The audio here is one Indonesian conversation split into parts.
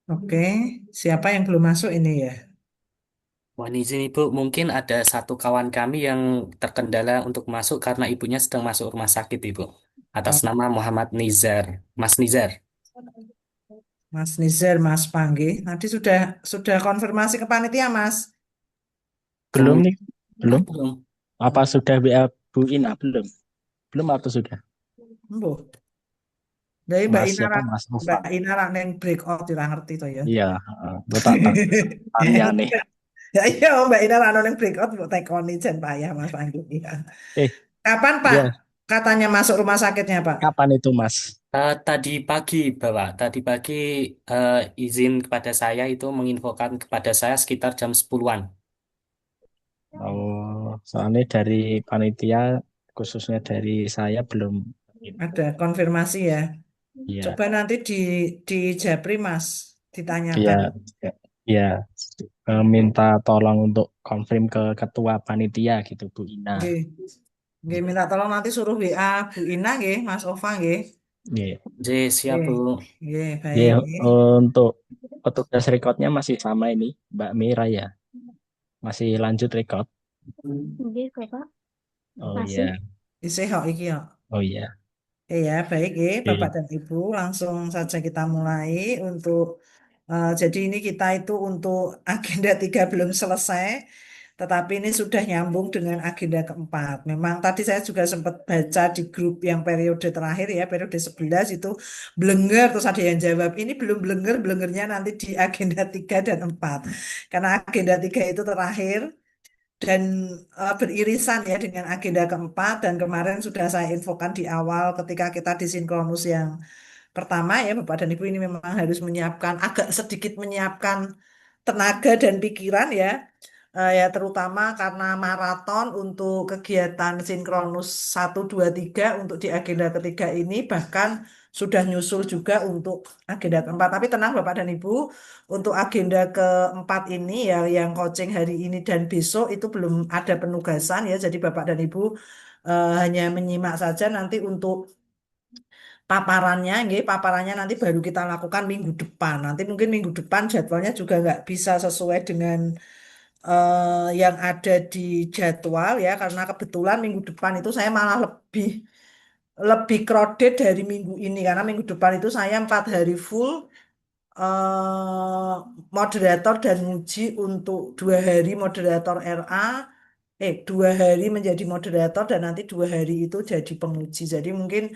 Oke, siapa yang belum masuk ini ya? Mohon izin Ibu, mungkin ada satu kawan kami yang terkendala untuk masuk karena ibunya sedang masuk rumah sakit Ibu. Atas Oh, nama Muhammad Nizar. Mas Nizar. Mas Nizar, Mas Panggi. Tadi sudah konfirmasi ke panitia, Mas. Belum nih, Oh, belum. belum. Apa sudah WA Bu Ina? Belum. Belum atau sudah? Mbok. Dari Mas siapa? Mas Nova. Mbak Ina rak neng breakout tidak ngerti toh ya. Iya, gue tak tanya nih. Ya iya Mbak Ina rak neng breakout mbok tekoni jen payah Mas Panggi. Iya. Eh, Kapan Pak iya, katanya masuk rumah sakitnya Pak? kapan itu Mas? Tadi pagi, Bapak. Tadi pagi eh, izin kepada saya itu menginfokan kepada saya sekitar jam 10-an. Oh, soalnya dari panitia, khususnya dari saya belum info. Ada konfirmasi ya. Iya, Coba nanti di Japri Mas iya, ditanyakan. iya. Minta tolong untuk konfirm ke ketua panitia gitu, Bu Ina. Nggih. Nggih minta tolong nanti suruh WA Bu Ina nggih, Mas Ova nggih. Iya, Siap, Nggih. Bu. Nggih, iya. baik nggih. Untuk petugas rekodnya masih sama ini, Mbak Mira ya. Masih lanjut rekod. Oke, Bapak. Oh Masih. iya, Isih kok iki kok. oh iya. Ya, baik ya, Bapak Oke. dan Ibu, langsung saja kita mulai untuk jadi ini kita itu untuk agenda 3 belum selesai, tetapi ini sudah nyambung dengan agenda keempat. Memang tadi saya juga sempat baca di grup yang periode terakhir ya, periode 11 itu blenger, terus ada yang jawab, ini belum blenger, blengernya nanti di agenda 3 dan 4. Karena agenda 3 itu terakhir, dan beririsan ya dengan agenda keempat dan kemarin sudah saya infokan di awal ketika kita disinkronus yang pertama ya Bapak dan Ibu ini memang harus menyiapkan agak sedikit menyiapkan tenaga dan pikiran ya. Ya terutama karena maraton untuk kegiatan sinkronus 1, 2, 3 untuk di agenda ketiga ini bahkan sudah nyusul juga untuk agenda keempat. Tapi tenang Bapak dan Ibu, untuk agenda keempat ini ya yang coaching hari ini dan besok itu belum ada penugasan ya. Jadi Bapak dan Ibu hanya menyimak saja nanti untuk paparannya nanti baru kita lakukan minggu depan. Nanti mungkin minggu depan jadwalnya juga nggak bisa sesuai dengan yang ada di jadwal ya, karena kebetulan minggu depan itu saya malah lebih lebih crowded dari minggu ini karena minggu depan itu saya 4 hari full moderator dan nguji untuk 2 hari moderator RA, 2 hari menjadi moderator dan nanti 2 hari itu jadi penguji. Jadi mungkin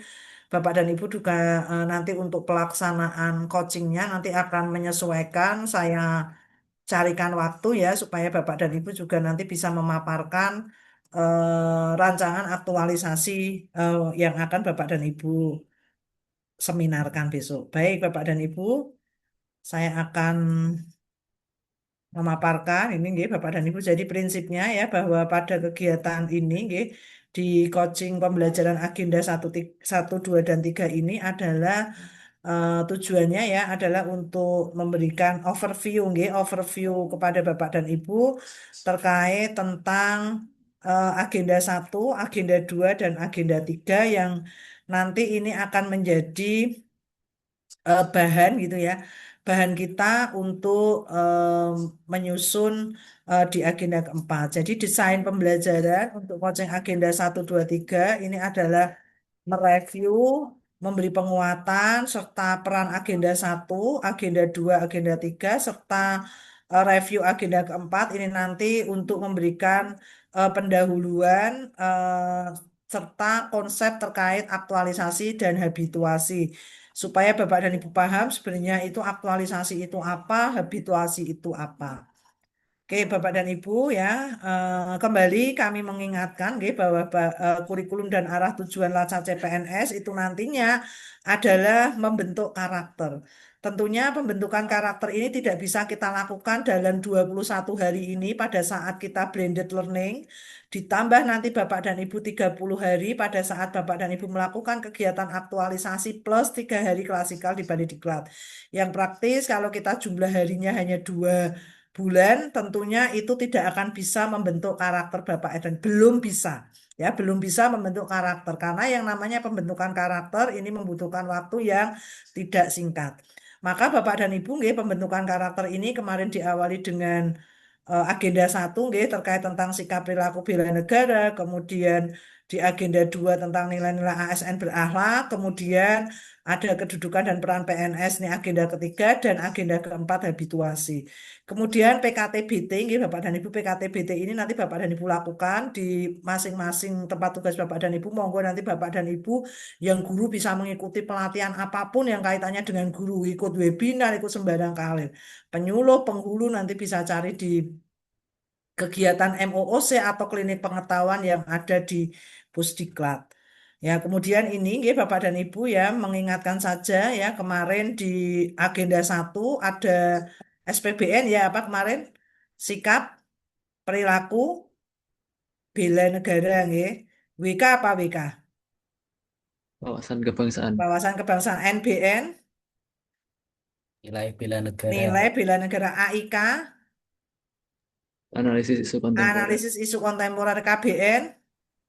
Bapak dan Ibu juga nanti untuk pelaksanaan coachingnya nanti akan menyesuaikan. Saya carikan waktu ya supaya Bapak dan Ibu juga nanti bisa memaparkan rancangan aktualisasi yang akan Bapak dan Ibu seminarkan besok. Baik Bapak dan Ibu, saya akan memaparkan ini nggih Bapak dan Ibu. Jadi prinsipnya ya bahwa pada kegiatan ini nggih di coaching pembelajaran agenda 1, 2, dan 3 ini adalah tujuannya ya adalah untuk memberikan overview nggih, overview kepada Bapak dan Ibu terkait tentang agenda 1, agenda 2 dan agenda 3 yang nanti ini akan menjadi bahan gitu ya, bahan kita untuk menyusun di agenda keempat. Jadi desain pembelajaran untuk coaching agenda 1, 2, 3 ini adalah mereview, memberi penguatan, serta peran agenda 1, agenda 2, agenda 3 serta review agenda keempat ini nanti untuk memberikan pendahuluan serta konsep terkait aktualisasi dan habituasi. Supaya Bapak dan Ibu paham sebenarnya itu aktualisasi itu apa, habituasi itu apa. Oke, Bapak dan Ibu ya, kembali kami mengingatkan nggih, bahwa kurikulum dan arah tujuan Laca CPNS itu nantinya adalah membentuk karakter. Tentunya pembentukan karakter ini tidak bisa kita lakukan dalam 21 hari ini pada saat kita blended learning, ditambah nanti Bapak dan Ibu 30 hari pada saat Bapak dan Ibu melakukan kegiatan aktualisasi plus 3 hari klasikal di Bali Diklat. Yang praktis kalau kita jumlah harinya hanya 2 bulan, tentunya itu tidak akan bisa membentuk karakter Bapak dan belum bisa. Ya, belum bisa membentuk karakter karena yang namanya pembentukan karakter ini membutuhkan waktu yang tidak singkat. Maka Bapak dan Ibu nggih, pembentukan karakter ini kemarin diawali dengan agenda 1 nggih, terkait tentang sikap perilaku bela negara, kemudian di agenda 2 tentang nilai-nilai ASN berakhlak, kemudian ada kedudukan dan peran PNS nih agenda ketiga, dan agenda keempat habituasi. Kemudian PKTBT, nggih, Bapak dan Ibu, PKTBT ini nanti Bapak dan Ibu lakukan di masing-masing tempat tugas Bapak dan Ibu. Monggo nanti Bapak dan Ibu yang guru bisa mengikuti pelatihan apapun yang kaitannya dengan guru, ikut webinar, ikut sembarang kali. Penyuluh, penghulu nanti bisa cari di kegiatan MOOC atau klinik pengetahuan yang ada di Pusdiklat. Ya, kemudian ini nggih, Bapak dan Ibu ya, mengingatkan saja ya, kemarin di agenda 1 ada SPBN ya, apa kemarin? Sikap perilaku bela negara nggih. WK apa WK? Wawasan kebangsaan, Wawasan kebangsaan. NBN, Nilai bela negara. nilai bela negara. AIK, analisis isu kontemporer, analisis isu kontemporer. KBN,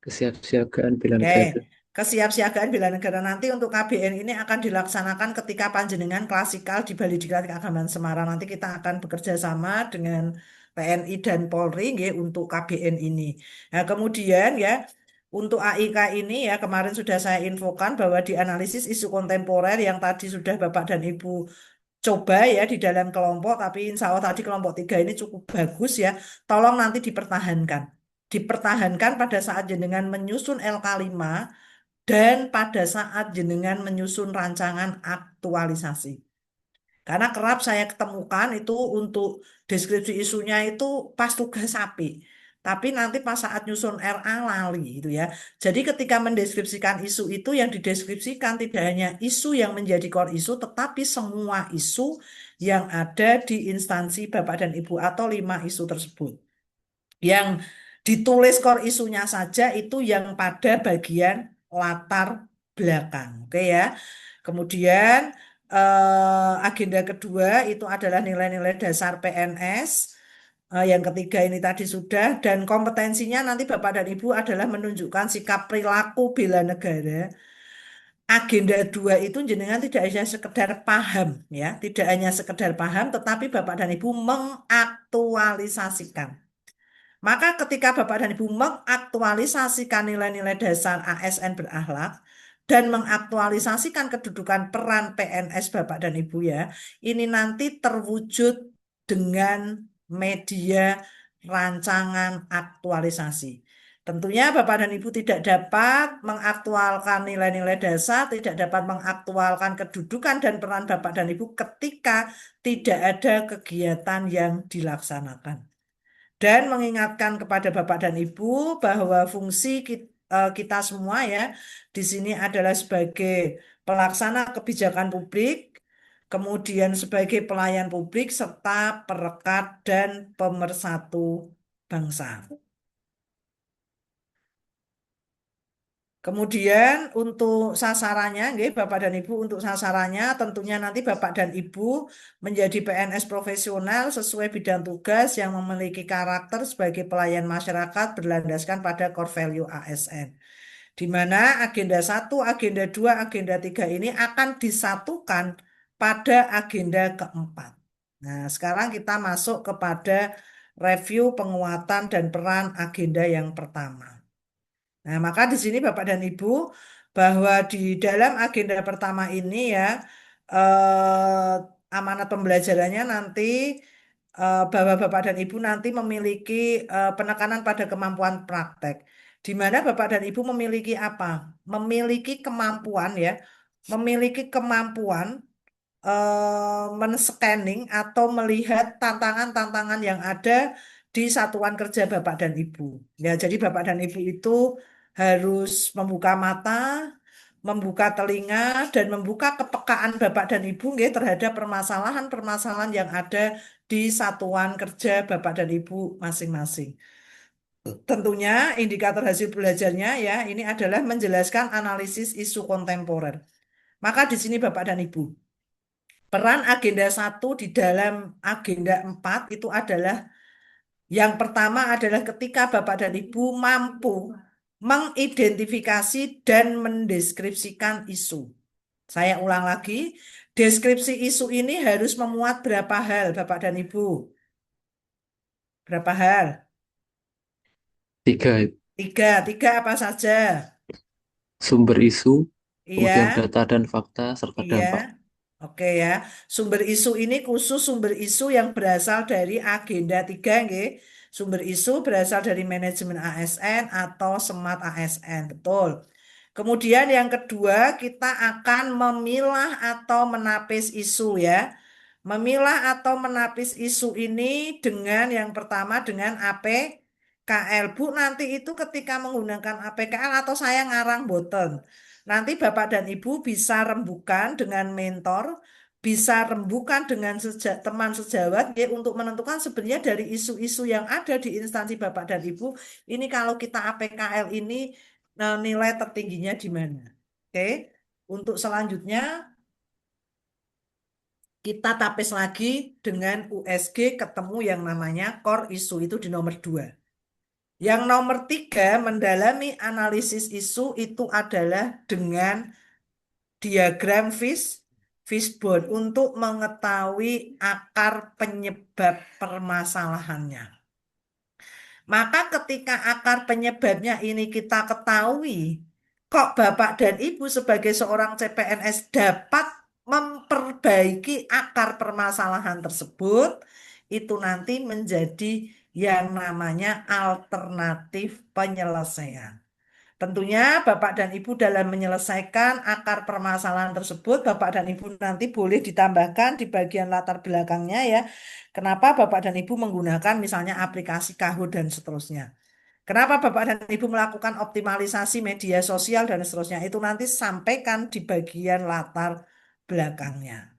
kesiapsiagaan bela oke, negara. kesiapsiagaan bela negara. Nanti untuk KBN ini akan dilaksanakan ketika panjenengan klasikal di Bali Diklat Keagamaan Semarang. Nanti kita akan bekerja sama dengan TNI dan Polri nggih, untuk KBN ini. Nah, kemudian ya, untuk AIK ini ya, kemarin sudah saya infokan bahwa di analisis isu kontemporer yang tadi sudah Bapak dan Ibu coba ya di dalam kelompok, tapi insya Allah tadi kelompok 3 ini cukup bagus ya. Tolong nanti dipertahankan. Dipertahankan pada saat jenengan menyusun LK5 dan pada saat jenengan menyusun rancangan aktualisasi. Karena kerap saya ketemukan itu untuk deskripsi isunya itu pas tugas sapi. Tapi nanti pas saat nyusun RA lali gitu ya. Jadi ketika mendeskripsikan isu itu, yang dideskripsikan tidak hanya isu yang menjadi core isu, tetapi semua isu yang ada di instansi Bapak dan Ibu atau 5 isu tersebut. Yang ditulis core isunya saja itu yang pada bagian latar belakang. Oke ya. Kemudian agenda kedua itu adalah nilai-nilai dasar PNS. Yang ketiga ini tadi sudah, dan kompetensinya nanti Bapak dan Ibu adalah menunjukkan sikap perilaku bela negara. Agenda 2 itu jenengan tidak hanya sekedar paham ya, tidak hanya sekedar paham, tetapi Bapak dan Ibu mengaktualisasikan. Maka ketika Bapak dan Ibu mengaktualisasikan nilai-nilai dasar ASN berakhlak dan mengaktualisasikan kedudukan peran PNS Bapak dan Ibu ya, ini nanti terwujud dengan media rancangan aktualisasi. Tentunya Bapak dan Ibu tidak dapat mengaktualkan nilai-nilai dasar, tidak dapat mengaktualkan kedudukan dan peran Bapak dan Ibu ketika tidak ada kegiatan yang dilaksanakan. Dan mengingatkan kepada Bapak dan Ibu bahwa fungsi kita semua ya di sini adalah sebagai pelaksana kebijakan publik, kemudian sebagai pelayan publik, serta perekat dan pemersatu bangsa. Kemudian untuk sasarannya, nggih, Bapak dan Ibu, untuk sasarannya tentunya nanti Bapak dan Ibu menjadi PNS profesional sesuai bidang tugas yang memiliki karakter sebagai pelayan masyarakat berlandaskan pada core value ASN. Di mana agenda 1, agenda 2, agenda 3 ini akan disatukan pada agenda keempat. Nah, sekarang kita masuk kepada review penguatan dan peran agenda yang pertama. Nah, maka di sini Bapak dan Ibu, bahwa di dalam agenda pertama ini ya, amanat pembelajarannya nanti bahwa Bapak dan Ibu nanti memiliki penekanan pada kemampuan praktek. Di mana Bapak dan Ibu memiliki apa? Memiliki kemampuan ya, memiliki kemampuan men-scanning atau melihat tantangan-tantangan yang ada di satuan kerja Bapak dan Ibu. Ya, jadi Bapak dan Ibu itu harus membuka mata, membuka telinga, dan membuka kepekaan Bapak dan Ibu nggih, terhadap permasalahan-permasalahan yang ada di satuan kerja Bapak dan Ibu masing-masing. Tentunya indikator hasil belajarnya ya ini adalah menjelaskan analisis isu kontemporer. Maka di sini Bapak dan Ibu, peran agenda 1 di dalam agenda 4 itu adalah yang pertama adalah ketika Bapak dan Ibu mampu mengidentifikasi dan mendeskripsikan isu. Saya ulang lagi, deskripsi isu ini harus memuat berapa hal Bapak dan Ibu? Berapa hal? 3. Tiga apa saja? Sumber isu, kemudian Iya. data dan fakta, serta Iya, dampak. oke ya. Sumber isu ini khusus sumber isu yang berasal dari agenda 3, nggih. Sumber isu berasal dari manajemen ASN atau Smart ASN, betul. Kemudian yang kedua, kita akan memilah atau menapis isu ya. Memilah atau menapis isu ini dengan yang pertama dengan APKL. Bu, nanti itu ketika menggunakan APKL atau saya ngarang boten. Nanti Bapak dan Ibu bisa rembukan dengan mentor, bisa rembukan dengan teman sejawat ya, untuk menentukan sebenarnya dari isu-isu yang ada di instansi Bapak dan Ibu, ini kalau kita APKL ini nilai tertingginya di mana. Oke. Untuk selanjutnya kita tapis lagi dengan USG ketemu yang namanya core isu itu di nomor 2. Yang nomor 3 mendalami analisis isu itu adalah dengan diagram fishbone untuk mengetahui akar penyebab permasalahannya. Maka ketika akar penyebabnya ini kita ketahui, kok Bapak dan Ibu sebagai seorang CPNS dapat memperbaiki akar permasalahan tersebut, itu nanti menjadi yang namanya alternatif penyelesaian. Tentunya Bapak dan Ibu dalam menyelesaikan akar permasalahan tersebut, Bapak dan Ibu nanti boleh ditambahkan di bagian latar belakangnya ya. Kenapa Bapak dan Ibu menggunakan misalnya aplikasi Kahoot dan seterusnya. Kenapa Bapak dan Ibu melakukan optimalisasi media sosial dan seterusnya. Itu nanti sampaikan di bagian latar belakangnya.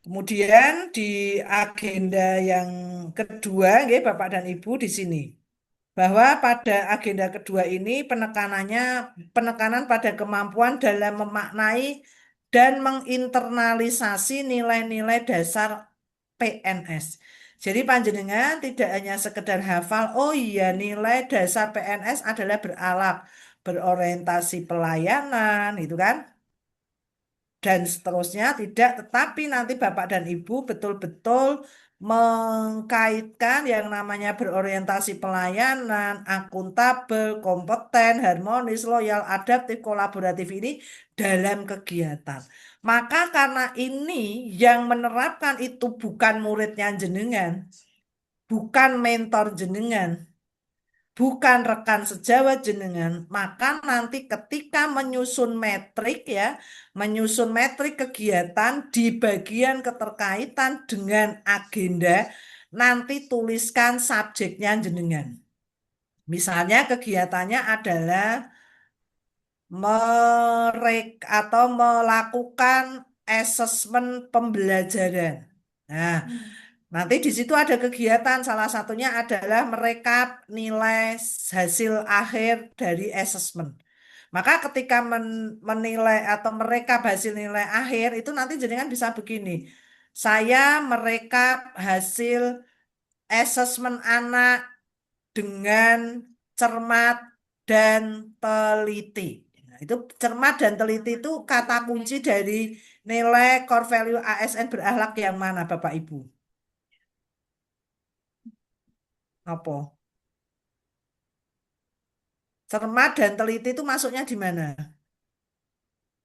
Kemudian di agenda yang kedua, ya, Bapak dan Ibu di sini bahwa pada agenda kedua ini penekanan pada kemampuan dalam memaknai dan menginternalisasi nilai-nilai dasar PNS. Jadi panjenengan tidak hanya sekedar hafal, oh iya nilai dasar PNS adalah berakhlak, berorientasi pelayanan, itu kan? Dan seterusnya tidak, tetapi nanti Bapak dan Ibu betul-betul mengkaitkan yang namanya berorientasi pelayanan, akuntabel, kompeten, harmonis, loyal, adaptif, kolaboratif ini dalam kegiatan. Maka karena ini yang menerapkan itu bukan muridnya jenengan, bukan mentor jenengan, bukan rekan sejawat jenengan, maka nanti ketika menyusun metrik ya, menyusun metrik kegiatan di bagian keterkaitan dengan agenda, nanti tuliskan subjeknya jenengan. Misalnya kegiatannya adalah atau melakukan asesmen pembelajaran. Nah, nanti di situ ada kegiatan, salah satunya adalah merekap nilai hasil akhir dari asesmen. Maka ketika menilai atau merekap hasil nilai akhir itu nanti jenengan bisa begini. Saya merekap hasil asesmen anak dengan cermat dan teliti. Nah, itu cermat dan teliti itu kata kunci dari nilai core value ASN berakhlak yang mana Bapak Ibu? Apa? Cermat dan teliti itu masuknya di mana?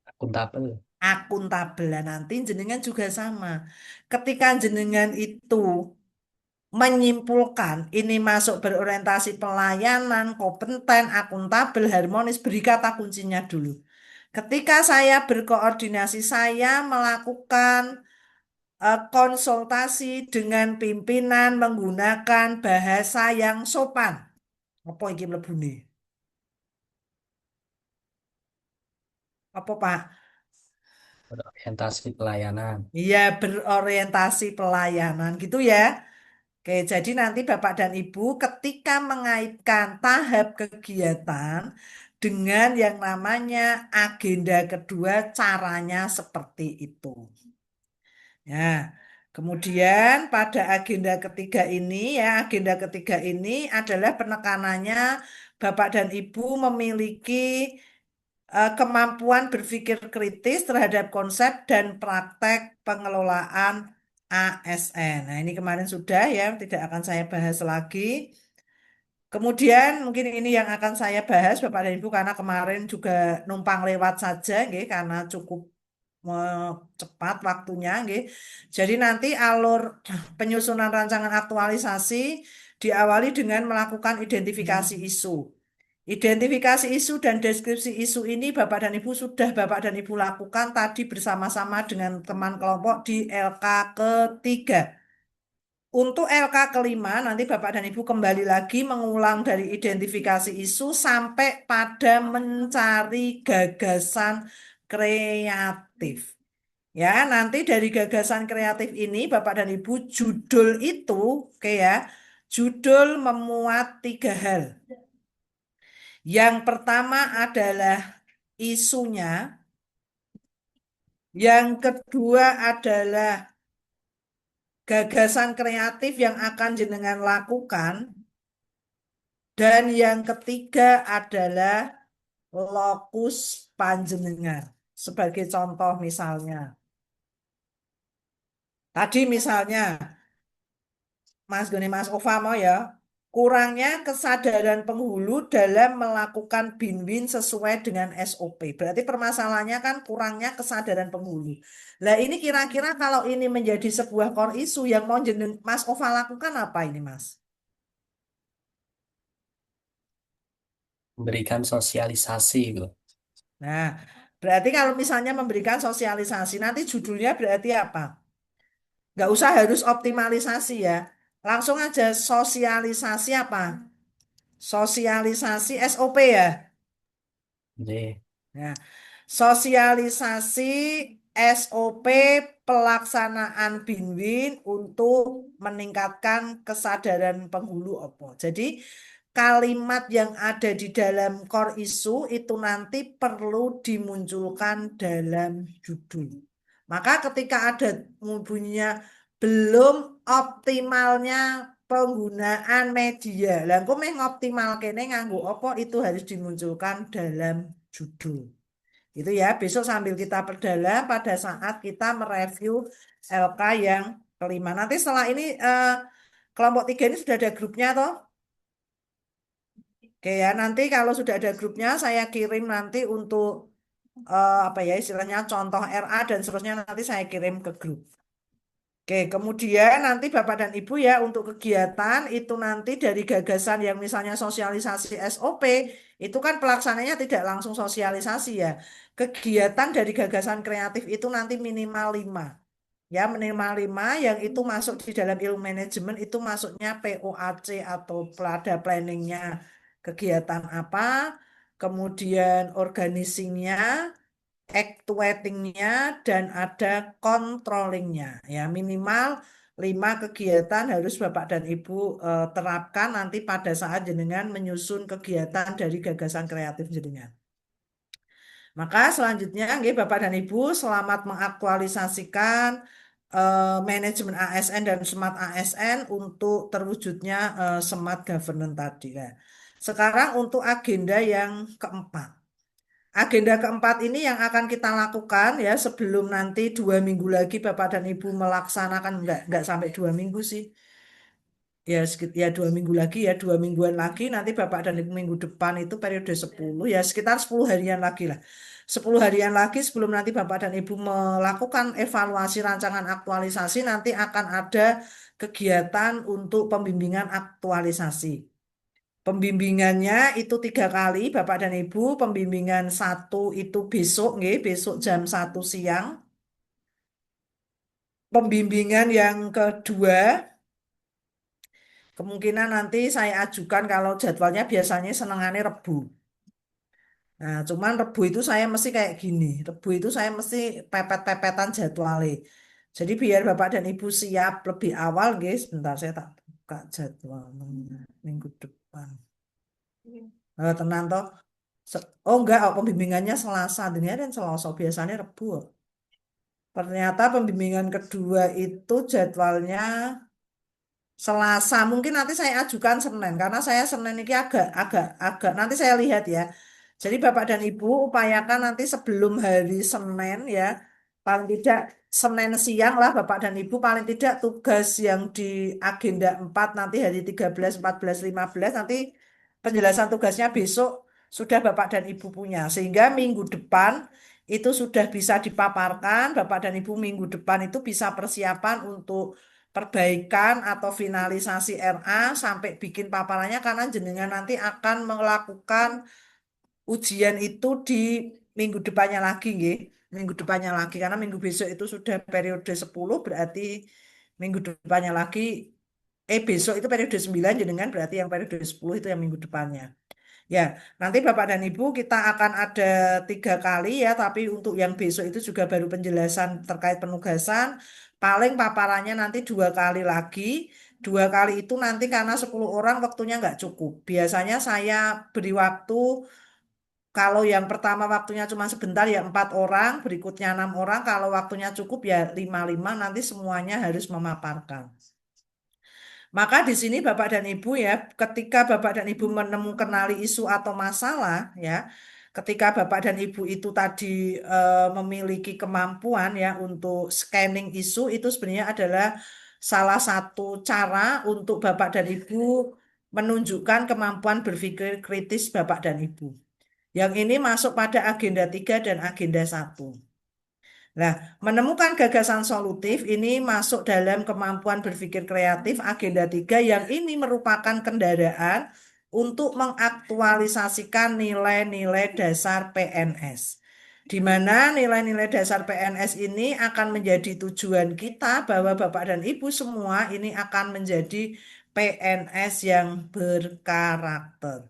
Akuntabel. Akuntabel. Nah, nanti jenengan juga sama. Ketika jenengan itu menyimpulkan ini masuk berorientasi pelayanan, kompeten, akuntabel, harmonis, beri kata kuncinya dulu. Ketika saya berkoordinasi, saya melakukan konsultasi dengan pimpinan menggunakan bahasa yang sopan. Apa iki mlebune? Apa Pak? Orientasi pelayanan. Iya, berorientasi pelayanan gitu ya. Oke, jadi nanti Bapak dan Ibu ketika mengaitkan tahap kegiatan dengan yang namanya agenda kedua, caranya seperti itu. Ya, kemudian pada agenda ketiga ini ya, agenda ketiga ini adalah penekanannya Bapak dan Ibu memiliki kemampuan berpikir kritis terhadap konsep dan praktek pengelolaan ASN. Nah, ini kemarin sudah ya, tidak akan saya bahas lagi. Kemudian mungkin ini yang akan saya bahas Bapak dan Ibu karena kemarin juga numpang lewat saja nggih, karena cukup cepat waktunya nggih. Jadi nanti alur penyusunan rancangan aktualisasi diawali dengan melakukan identifikasi isu. Identifikasi isu dan deskripsi isu ini Bapak dan Ibu lakukan tadi bersama-sama dengan teman kelompok di LK ketiga. Untuk LK kelima, nanti Bapak dan Ibu kembali lagi mengulang dari identifikasi isu sampai pada mencari gagasan kreatif. Ya, nanti dari gagasan kreatif ini Bapak dan Ibu judul itu, oke ya, judul memuat 3 hal. Yang pertama adalah isunya, yang kedua adalah gagasan kreatif yang akan jenengan lakukan, dan yang ketiga adalah lokus panjenengan. Sebagai contoh misalnya, tadi misalnya Mas Ova mau ya, kurangnya kesadaran penghulu dalam melakukan bin-bin sesuai dengan SOP. Berarti permasalahannya kan kurangnya kesadaran penghulu. Nah ini kira-kira kalau ini menjadi sebuah core issue yang mau Mas Ova lakukan apa ini Mas? Memberikan sosialisasi gitu. Nah, berarti kalau misalnya memberikan sosialisasi, nanti judulnya berarti apa? Nggak usah harus optimalisasi ya. Langsung aja sosialisasi apa? Sosialisasi SOP ya. Jadi, Nah, sosialisasi SOP pelaksanaan Binwin untuk meningkatkan kesadaran penghulu opo. Jadi kalimat yang ada di dalam core issue itu nanti perlu dimunculkan dalam judul. Maka ketika ada bunyinya belum optimalnya penggunaan media, lah engko meh ngoptimal kene nganggo apa itu harus dimunculkan dalam judul. Itu ya, besok sambil kita perdalam pada saat kita mereview LK yang kelima. Nanti setelah ini kelompok 3 ini sudah ada grupnya toh? Oke ya, nanti kalau sudah ada grupnya saya kirim nanti untuk apa ya istilahnya contoh RA dan seterusnya nanti saya kirim ke grup. Oke, kemudian nanti Bapak dan Ibu ya untuk kegiatan itu nanti dari gagasan yang misalnya sosialisasi SOP itu kan pelaksananya tidak langsung sosialisasi ya. Kegiatan dari gagasan kreatif itu nanti minimal 5. Ya, minimal 5 yang itu masuk di dalam ilmu manajemen itu masuknya POAC atau Plada planningnya kegiatan apa, kemudian organizingnya, actuatingnya dan ada controllingnya ya minimal 5 kegiatan harus Bapak dan Ibu terapkan nanti pada saat jenengan menyusun kegiatan dari gagasan kreatif jenengan. Maka selanjutnya nggih Bapak dan Ibu selamat mengaktualisasikan manajemen ASN dan smart ASN untuk terwujudnya smart governance tadi ya. Sekarang untuk agenda yang keempat. Agenda keempat ini yang akan kita lakukan ya sebelum nanti 2 minggu lagi Bapak dan Ibu melaksanakan enggak sampai 2 minggu sih ya ya 2 minggu lagi ya 2 mingguan lagi nanti Bapak dan Ibu minggu depan itu periode 10 ya sekitar 10 harian lagi lah 10 harian lagi sebelum nanti Bapak dan Ibu melakukan evaluasi rancangan aktualisasi nanti akan ada kegiatan untuk pembimbingan aktualisasi. Pembimbingannya itu 3 kali, Bapak dan Ibu. Pembimbingan satu itu besok, nggih, besok jam 1 siang. pembimbingan yang kedua, kemungkinan nanti saya ajukan kalau jadwalnya biasanya senengannya Rebu. Nah, cuman Rebu itu saya mesti kayak gini. Rebu itu saya mesti pepet-pepetan jadwalnya. Jadi biar Bapak dan Ibu siap lebih awal, guys. Bentar saya tak buka jadwal minggu depan. Tenan toh. Oh enggak, oh, pembimbingannya Selasa. Ini ada yang Selasa, biasanya Rebu. Ternyata pembimbingan kedua itu jadwalnya Selasa. Mungkin nanti saya ajukan Senin karena saya Senin ini agak nanti saya lihat ya. Jadi Bapak dan Ibu upayakan nanti sebelum hari Senin ya, paling tidak Senin siang lah Bapak dan Ibu paling tidak tugas yang di agenda 4 nanti hari 13, 14, 15 nanti penjelasan tugasnya besok sudah Bapak dan Ibu punya. Sehingga minggu depan itu sudah bisa dipaparkan, Bapak dan Ibu minggu depan itu bisa persiapan untuk perbaikan atau finalisasi RA sampai bikin paparannya karena jenengan nanti akan melakukan ujian itu di minggu depannya lagi nggih. Minggu depannya lagi karena minggu besok itu sudah periode 10 berarti minggu depannya lagi besok itu periode 9 jenengan berarti yang periode 10 itu yang minggu depannya. Ya, nanti Bapak dan Ibu kita akan ada 3 kali ya, tapi untuk yang besok itu juga baru penjelasan terkait penugasan. Paling paparannya nanti 2 kali lagi. 2 kali itu nanti karena 10 orang waktunya nggak cukup. Biasanya saya beri waktu, kalau yang pertama waktunya cuma sebentar ya 4 orang, berikutnya 6 orang. Kalau waktunya cukup ya 5-5, nanti semuanya harus memaparkan. Maka di sini Bapak dan Ibu ya, ketika Bapak dan Ibu menemukan isu atau masalah ya, ketika Bapak dan Ibu itu tadi memiliki kemampuan ya untuk scanning isu itu sebenarnya adalah salah satu cara untuk Bapak dan Ibu menunjukkan kemampuan berpikir kritis Bapak dan Ibu. Yang ini masuk pada agenda 3 dan agenda 1. Nah, menemukan gagasan solutif ini masuk dalam kemampuan berpikir kreatif agenda 3 yang ini merupakan kendaraan untuk mengaktualisasikan nilai-nilai dasar PNS. Di mana nilai-nilai dasar PNS ini akan menjadi tujuan kita bahwa Bapak dan Ibu semua ini akan menjadi PNS yang berkarakter.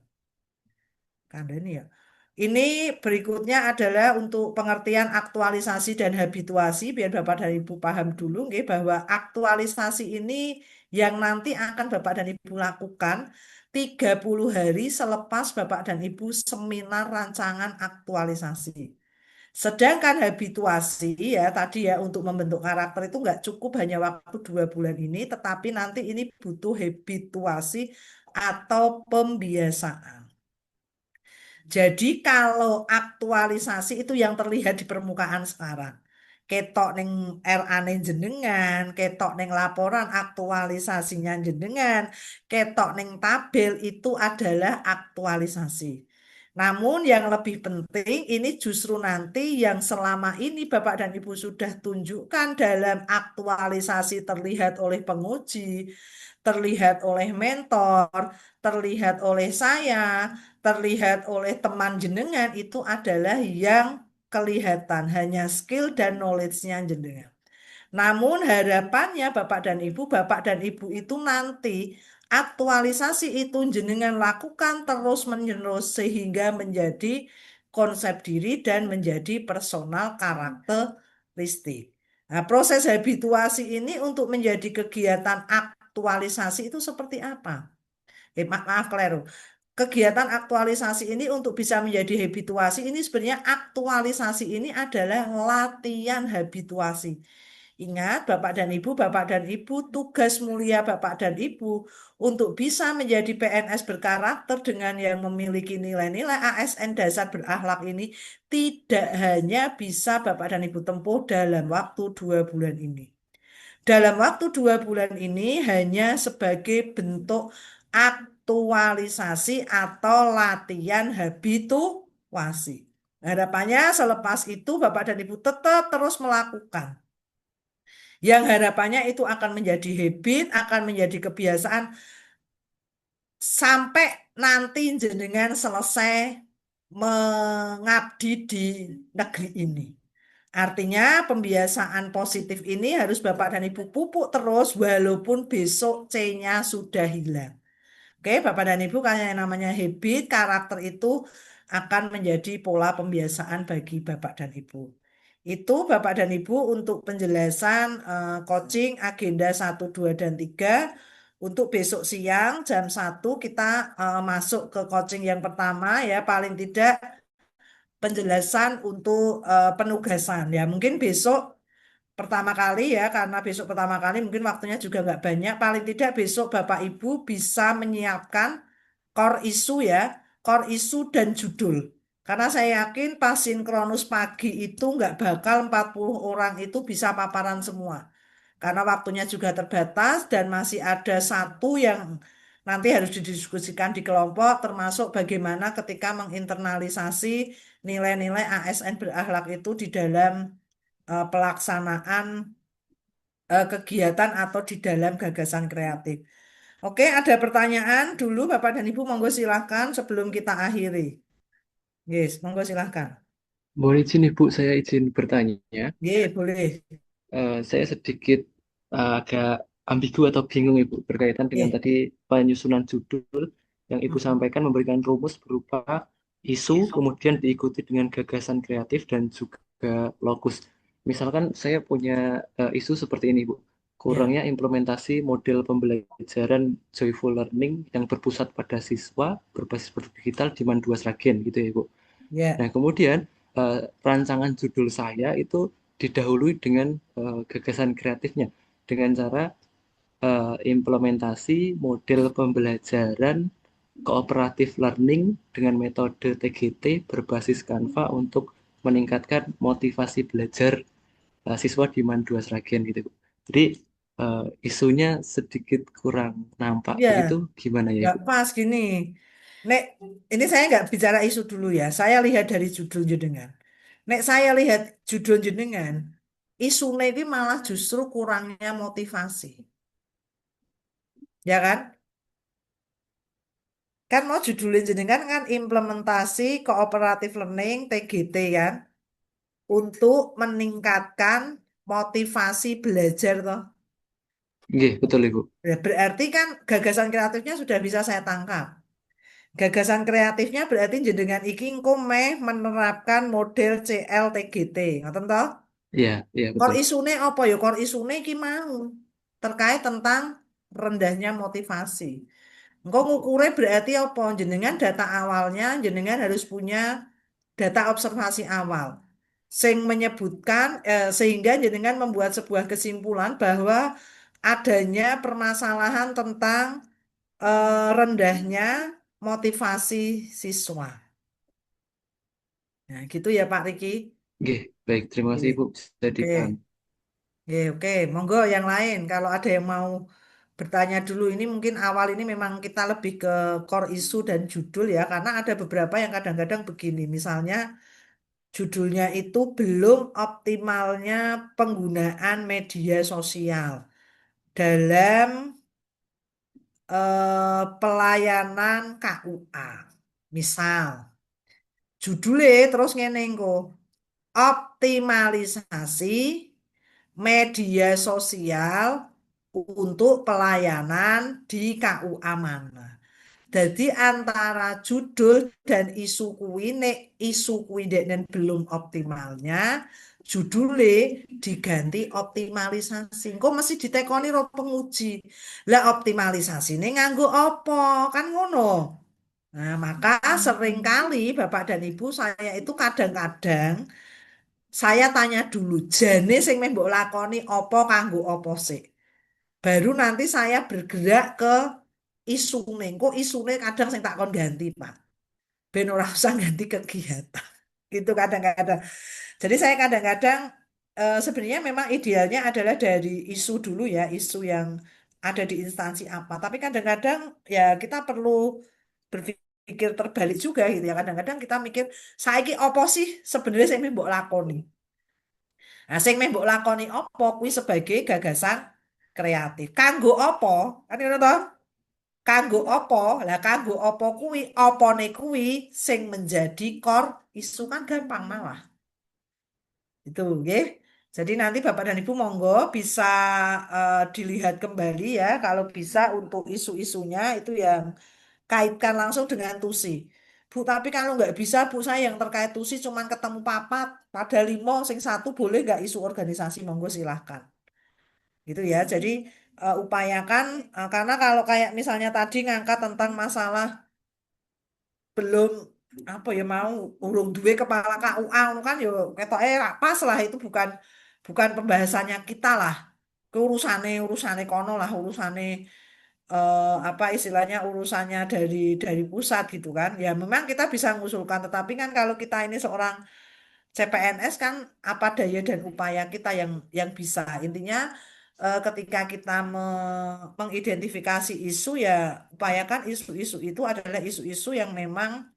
Kandani ya. Ini berikutnya adalah untuk pengertian aktualisasi dan habituasi, biar Bapak dan Ibu paham dulu nggih, bahwa aktualisasi ini yang nanti akan Bapak dan Ibu lakukan 30 hari selepas Bapak dan Ibu seminar rancangan aktualisasi. Sedangkan habituasi ya tadi ya untuk membentuk karakter itu nggak cukup hanya waktu 2 bulan ini, tetapi nanti ini butuh habituasi atau pembiasaan. Jadi kalau aktualisasi itu yang terlihat di permukaan sekarang. Ketok neng RA neng jenengan, ketok neng laporan aktualisasinya jenengan, ketok neng tabel itu adalah aktualisasi. Namun yang lebih penting ini justru nanti yang selama ini Bapak dan Ibu sudah tunjukkan dalam aktualisasi terlihat oleh penguji, terlihat oleh mentor, terlihat oleh saya, terlihat oleh teman jenengan itu adalah yang kelihatan hanya skill dan knowledge-nya jenengan. Namun harapannya Bapak dan Ibu itu nanti aktualisasi itu jenengan lakukan terus-menerus sehingga menjadi konsep diri dan menjadi personal karakteristik. Nah, proses habituasi ini untuk menjadi kegiatan aktualisasi itu seperti apa? Maaf, Kleru. Kegiatan aktualisasi ini untuk bisa menjadi habituasi ini sebenarnya aktualisasi ini adalah latihan habituasi. Ingat Bapak dan Ibu, tugas mulia Bapak dan Ibu untuk bisa menjadi PNS berkarakter dengan yang memiliki nilai-nilai ASN dasar berakhlak ini tidak hanya bisa Bapak dan Ibu tempuh dalam waktu 2 bulan ini. Dalam waktu 2 bulan ini hanya sebagai bentuk aktualisasi atau latihan habituasi. Harapannya selepas itu Bapak dan Ibu tetap terus melakukan. Yang harapannya itu akan menjadi habit, akan menjadi kebiasaan sampai nanti jenengan selesai mengabdi di negeri ini. Artinya pembiasaan positif ini harus Bapak dan Ibu pupuk terus walaupun besok C-nya sudah hilang. Oke, Bapak dan Ibu, kayak yang namanya habit, karakter itu akan menjadi pola pembiasaan bagi Bapak dan Ibu. Itu Bapak dan Ibu untuk penjelasan coaching agenda 1, 2, dan 3. Untuk besok siang jam 1 kita masuk ke coaching yang pertama ya, paling tidak penjelasan untuk penugasan ya. Mungkin besok pertama kali ya, karena besok pertama kali mungkin waktunya juga nggak banyak. Paling tidak besok Bapak Ibu bisa menyiapkan core isu ya, core isu dan judul. Karena saya yakin pas sinkronus pagi itu nggak bakal 40 orang itu bisa paparan semua. Karena waktunya juga terbatas dan masih ada satu yang nanti harus didiskusikan di kelompok, termasuk bagaimana ketika menginternalisasi nilai-nilai ASN berakhlak itu di dalam pelaksanaan kegiatan atau di dalam gagasan kreatif. Oke, ada pertanyaan dulu Bapak dan Ibu, monggo silahkan sebelum kita akhiri. Yes, monggo silahkan. Mohon izin Ibu, saya izin bertanya. Ye, boleh. Saya sedikit agak ambigu atau bingung Ibu berkaitan dengan Ye. tadi penyusunan judul yang Ibu Mm-mm. sampaikan memberikan rumus berupa isu, kemudian diikuti dengan gagasan kreatif dan juga lokus. Misalkan saya punya isu seperti ini Bu, Ya, kurangnya implementasi model pembelajaran joyful learning yang berpusat pada siswa berbasis produk digital di Mandua Sragen gitu ya Bu. Nah, ya, kemudian rancangan judul saya itu didahului dengan gagasan kreatifnya dengan cara implementasi model pembelajaran kooperatif learning dengan metode TGT berbasis Canva untuk meningkatkan motivasi belajar siswa di Mandua Sragen gitu. Bu. Jadi isunya sedikit kurang nampak ya, begitu, gimana ya nggak Ibu? pas gini. Nek, ini saya nggak bicara isu dulu ya. Saya lihat dari judul jenengan. Nek saya lihat judul jenengan, isu ini malah justru kurangnya motivasi, ya kan? Kan mau judulin jenengan kan implementasi kooperatif learning TGT kan untuk meningkatkan motivasi belajar toh. Nggih, betul Ibu. Berarti kan gagasan kreatifnya sudah bisa saya tangkap. Gagasan kreatifnya berarti jenengan iki engko meh menerapkan model CLTGT. Ngoten toh? Iya, iya Core betul. isune apa ya? Core isune iki mau terkait tentang rendahnya motivasi. Engko ngukure berarti apa? Jenengan data awalnya jenengan harus punya data observasi awal. Sing menyebutkan sehingga jenengan membuat sebuah kesimpulan bahwa adanya permasalahan tentang rendahnya motivasi siswa. Nah, gitu ya Pak Riki. Nggih, baik. Terima kasih Oke, Ibu. Saya dipaham. oke, oke. Monggo yang lain. Kalau ada yang mau bertanya dulu, ini mungkin awal ini memang kita lebih ke core issue dan judul ya, karena ada beberapa yang kadang-kadang begini. Misalnya judulnya itu belum optimalnya penggunaan media sosial dalam pelayanan KUA. Misal, judulnya terus ngene engko, optimalisasi media sosial untuk pelayanan di KUA mana. Jadi antara judul dan isu kuwi nek isu kuwi dan belum optimalnya judulnya diganti optimalisasi. Engko mesti ditekoni ro penguji. Lah optimalisasi ini nganggo apa? Kan ngono. Nah, maka seringkali Bapak dan Ibu saya itu kadang-kadang saya tanya dulu, jane sing meh mbok lakoni apa kanggo apa sih? Baru nanti saya bergerak ke isune. Kok isune kadang sing tak kon ganti, Pak. Ben ora usah ganti kegiatan. Gitu kadang-kadang. Jadi saya kadang-kadang sebenarnya memang idealnya adalah dari isu dulu ya, isu yang ada di instansi apa. Tapi kadang-kadang ya kita perlu berpikir terbalik juga gitu ya. Kadang-kadang kita mikir, saiki apa sih sebenarnya sing mbok lakoni? Nah, sing meh mbok lakoni apa kuwi sebagai gagasan kreatif. Kanggo apa? Kan ngono to? Kanggo apa? Lah kanggo apa kuwi? Opone kuwi sing menjadi core isu kan gampang malah. Itu, nggih. Jadi nanti Bapak dan Ibu monggo bisa dilihat kembali ya, kalau bisa untuk isu-isunya itu yang kaitkan langsung dengan TUSI. Bu, tapi kalau nggak bisa, Bu, saya yang terkait TUSI cuman ketemu papat, pada limo, sing satu boleh nggak isu organisasi, monggo silahkan. Gitu ya, jadi upayakan, karena kalau kayak misalnya tadi ngangkat tentang masalah belum apa ya mau urung duwe kepala KUA ngono kan ya ketoke ra pas lah itu bukan pembahasannya kita lah. Ke urusane kono lah urusane apa istilahnya urusannya dari pusat gitu kan. Ya memang kita bisa mengusulkan tetapi kan kalau kita ini seorang CPNS kan apa daya dan upaya kita yang bisa. Intinya ketika kita mengidentifikasi isu ya upayakan isu-isu itu adalah isu-isu yang memang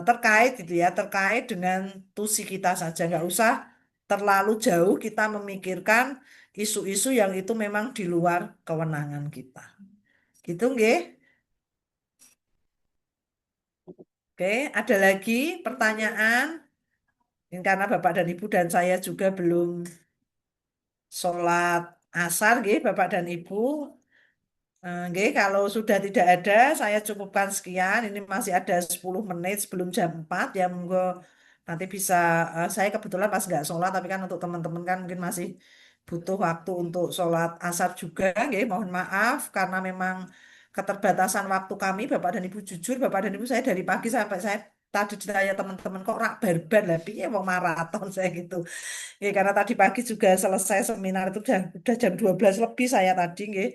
terkait gitu ya, terkait dengan tusi kita saja, nggak usah terlalu jauh kita memikirkan isu-isu yang itu memang di luar kewenangan kita. Gitu nggih? Oke, ada lagi pertanyaan? Ini karena Bapak dan Ibu dan saya juga belum sholat asar, nggih, Bapak dan Ibu. Nggih, kalau sudah tidak ada, saya cukupkan sekian. Ini masih ada 10 menit sebelum jam 4. Ya, monggo nanti bisa, saya kebetulan pas nggak sholat, tapi kan untuk teman-teman kan mungkin masih butuh waktu untuk sholat asar juga. Nggih, mohon maaf, karena memang keterbatasan waktu kami, Bapak dan Ibu jujur, Bapak dan Ibu saya dari pagi sampai saya tadi ditanya teman-teman kok rak barbar lah, piye mau maraton saya gitu. Ya, karena tadi pagi juga selesai seminar itu udah jam 12 lebih saya tadi nggih.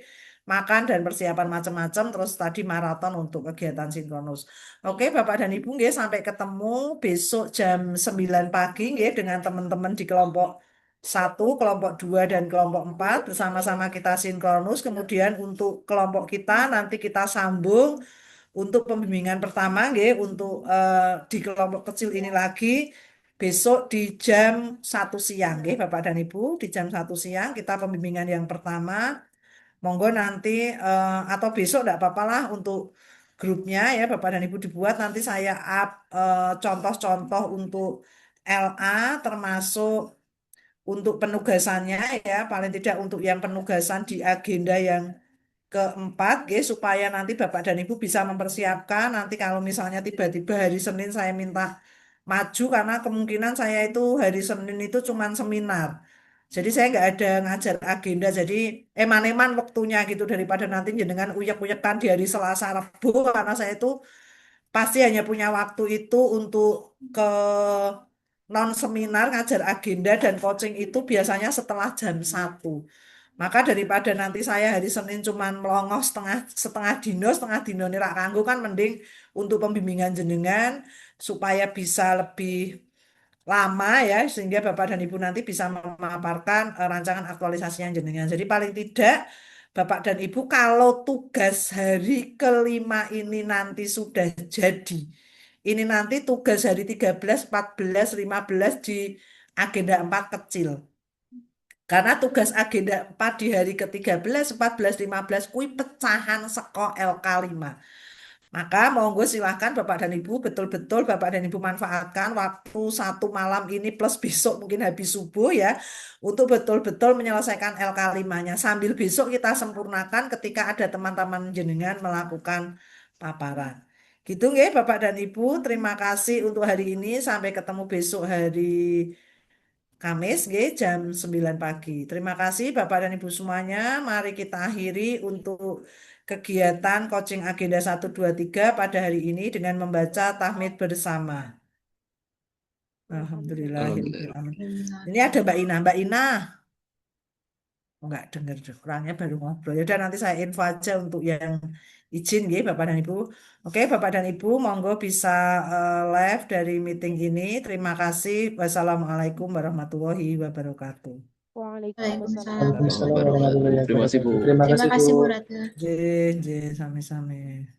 Makan dan persiapan macam-macam terus tadi maraton untuk kegiatan sinkronus. Oke, Bapak dan Ibu nggih sampai ketemu besok jam 9 pagi nggih dengan teman-teman di kelompok 1, kelompok 2 dan kelompok 4 bersama-sama kita sinkronus. Kemudian untuk kelompok kita nanti kita sambung untuk pembimbingan pertama nggih untuk di kelompok kecil ini lagi besok di jam 1 siang nggih Bapak dan Ibu di jam 1 siang kita pembimbingan yang pertama. Monggo nanti atau besok enggak apa-apa lah untuk grupnya ya Bapak dan Ibu dibuat nanti saya up contoh-contoh untuk LA termasuk untuk penugasannya ya paling tidak untuk yang penugasan di agenda yang keempat, supaya nanti Bapak dan Ibu bisa mempersiapkan. Nanti kalau misalnya tiba-tiba hari Senin saya minta maju karena kemungkinan saya itu hari Senin itu cuman seminar. Jadi saya nggak ada ngajar agenda. Jadi eman-eman waktunya gitu daripada nanti jenengan uyak-uyakan di hari Selasa Rabu karena saya itu pasti hanya punya waktu itu untuk ke non seminar ngajar agenda dan coaching itu biasanya setelah jam 1. Maka daripada nanti saya hari Senin cuman melongoh setengah dino ini rak kanggo kan mending untuk pembimbingan jenengan supaya bisa lebih lama ya sehingga Bapak dan Ibu nanti bisa memaparkan rancangan aktualisasi yang jenengan. Jadi paling tidak Bapak dan Ibu kalau tugas hari kelima ini nanti sudah jadi. Ini nanti tugas hari 13, 14, 15 di agenda 4 kecil. Karena tugas agenda 4 di hari ke-13, 14, 15 kui pecahan seko LK5. Maka monggo silahkan Bapak dan Ibu betul-betul Bapak dan Ibu manfaatkan waktu 1 malam ini plus besok mungkin habis subuh ya untuk betul-betul menyelesaikan LK5-nya. Sambil besok kita sempurnakan ketika ada teman-teman jenengan melakukan paparan. Gitu nggih Bapak dan Ibu, terima kasih untuk hari ini. Sampai ketemu besok hari Kamis nggih, jam 9 pagi. Terima kasih Bapak dan Ibu semuanya. Mari kita akhiri untuk kegiatan coaching agenda 1, 2, 3 pada hari ini dengan membaca tahmid bersama. Alhamdulillah. Alhamdulillah. Ini ada Mbak Ina. Mbak Ina. Oh, enggak dengar orangnya baru ngobrol. Ya udah nanti saya info aja untuk yang izin nggih Bapak dan Ibu. Oke, Bapak dan Ibu, monggo bisa live dari meeting ini. Terima kasih. Wassalamualaikum warahmatullahi wabarakatuh. Waalaikumsalam. Waalaikumsalam warahmatullahi Terima kasih Bu. wabarakatuh. Terima Terima kasih kasih Bu. Bu Ratu. Jih, jih, sami-sami.